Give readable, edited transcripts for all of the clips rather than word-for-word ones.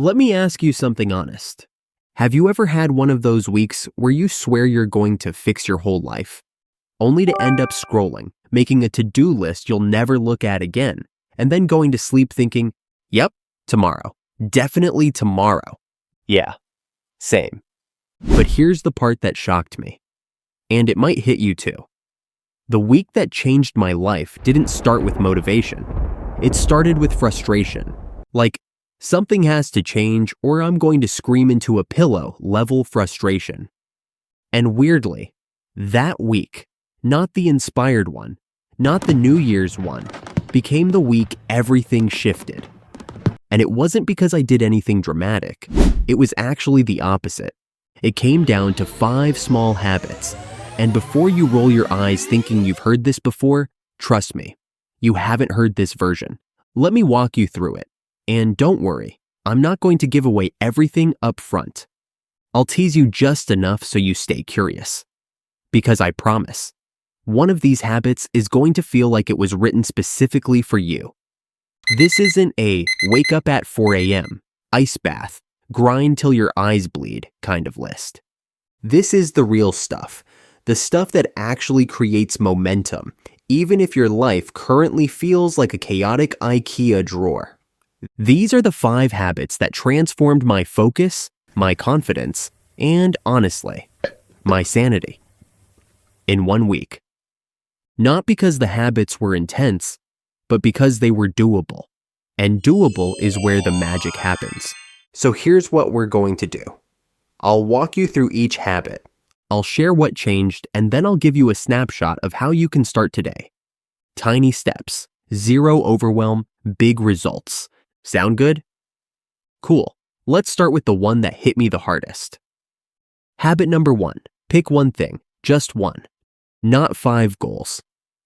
Let me ask you something honest. Have you ever had one of those weeks where you swear you're going to fix your whole life, only to end up scrolling, making a to-do list you'll never look at again, and then going to sleep thinking, yep, tomorrow, definitely tomorrow? Yeah, same. But here's the part that shocked me, and it might hit you too. The week that changed my life didn't start with motivation. It started with frustration, like something has to change or I'm going to scream into a pillow level frustration. And weirdly, that week, not the inspired one, not the New Year's one, became the week everything shifted. And it wasn't because I did anything dramatic. It was actually the opposite. It came down to 5 small habits. And before you roll your eyes thinking you've heard this before, trust me, you haven't heard this version. Let me walk you through it. And don't worry, I'm not going to give away everything up front. I'll tease you just enough so you stay curious. Because I promise, one of these habits is going to feel like it was written specifically for you. This isn't a wake up at 4 a.m., ice bath, grind till your eyes bleed kind of list. This is the real stuff, the stuff that actually creates momentum, even if your life currently feels like a chaotic IKEA drawer. These are the 5 habits that transformed my focus, my confidence, and honestly, my sanity. In 1 week. Not because the habits were intense, but because they were doable. And doable is where the magic happens. So here's what we're going to do. I'll walk you through each habit. I'll share what changed, and then I'll give you a snapshot of how you can start today. Tiny steps, zero overwhelm, big results. Sound good? Cool. Let's start with the one that hit me the hardest. Habit number 1. Pick one thing, just one. Not 5 goals.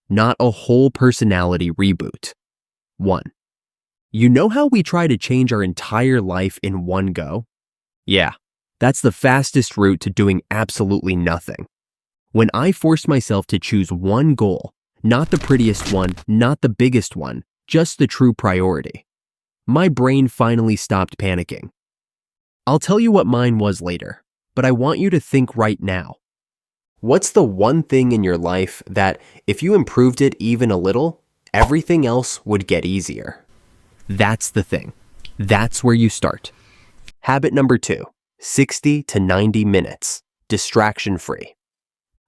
Not a whole personality reboot. 1. You know how we try to change our entire life in one go? Yeah, that's the fastest route to doing absolutely nothing. When I forced myself to choose one goal, not the prettiest one, not the biggest one, just the true priority, my brain finally stopped panicking. I'll tell you what mine was later, but I want you to think right now. What's the one thing in your life that, if you improved it even a little, everything else would get easier? That's the thing. That's where you start. Habit number 2, 60 to 90 minutes, distraction-free.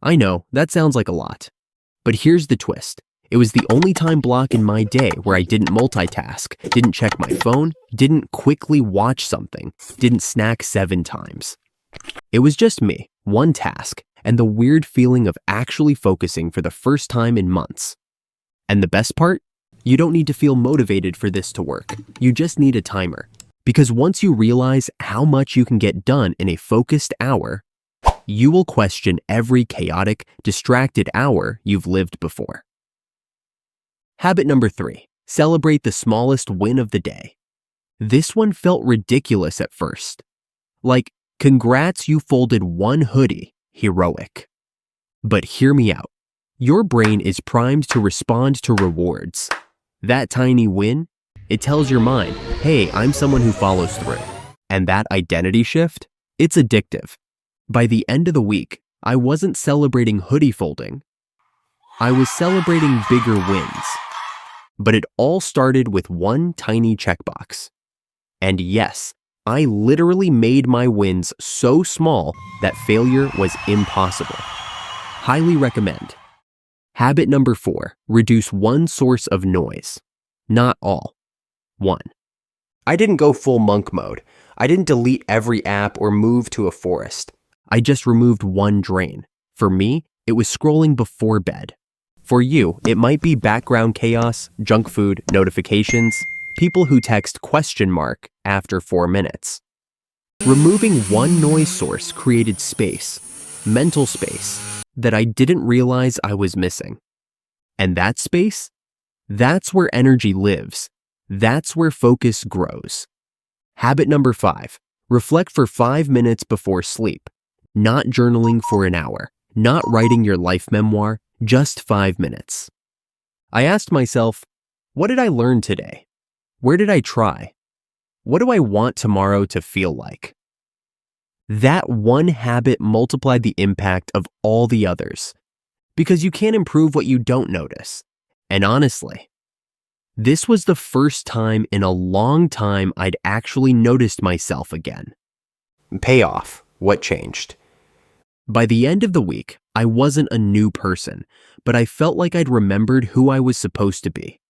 I know, that sounds like a lot. But here's the twist. It was the only time block in my day where I didn't multitask, didn't check my phone, didn't quickly watch something, didn't snack 7 times. It was just me, one task, and the weird feeling of actually focusing for the first time in months. And the best part? You don't need to feel motivated for this to work. You just need a timer. Because once you realize how much you can get done in a focused hour, you will question every chaotic, distracted hour you've lived before. Habit number 3, celebrate the smallest win of the day. This one felt ridiculous at first. Like, congrats, you folded 1 hoodie, heroic. But hear me out. Your brain is primed to respond to rewards. That tiny win, it tells your mind, hey, I'm someone who follows through. And that identity shift, it's addictive. By the end of the week, I wasn't celebrating hoodie folding. I was celebrating bigger wins. But it all started with one tiny checkbox. And yes, I literally made my wins so small that failure was impossible. Highly recommend. Habit number 4, reduce one source of noise. Not all. 1. I didn't go full monk mode. I didn't delete every app or move to a forest. I just removed one drain. For me, it was scrolling before bed. For you, it might be background chaos, junk food, notifications, people who text ? After 4 minutes. Removing one noise source created space, mental space, that I didn't realize I was missing. And that space? That's where energy lives. That's where focus grows. Habit number 5, reflect for 5 minutes before sleep. Not journaling for an hour, not writing your life memoir, just 5 minutes. I asked myself, what did I learn today? Where did I try? What do I want tomorrow to feel like? That one habit multiplied the impact of all the others, because you can't improve what you don't notice. And honestly, this was the first time in a long time I'd actually noticed myself again. Payoff. What changed? By the end of the week, I wasn't a new person, but I felt like I'd remembered who I was supposed to be.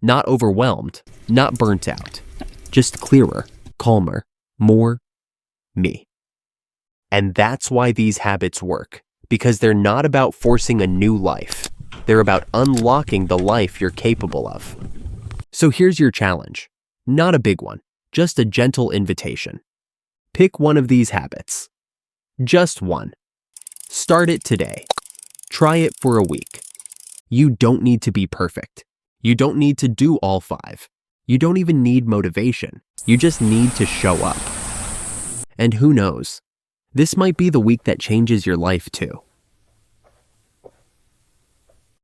Not overwhelmed, not burnt out, just clearer, calmer, more me. And that's why these habits work, because they're not about forcing a new life. They're about unlocking the life you're capable of. So here's your challenge. Not a big one, just a gentle invitation. Pick one of these habits. Just one. Start it today. Try it for a week. You don't need to be perfect. You don't need to do all 5. You don't even need motivation. You just need to show up. And who knows? This might be the week that changes your life too.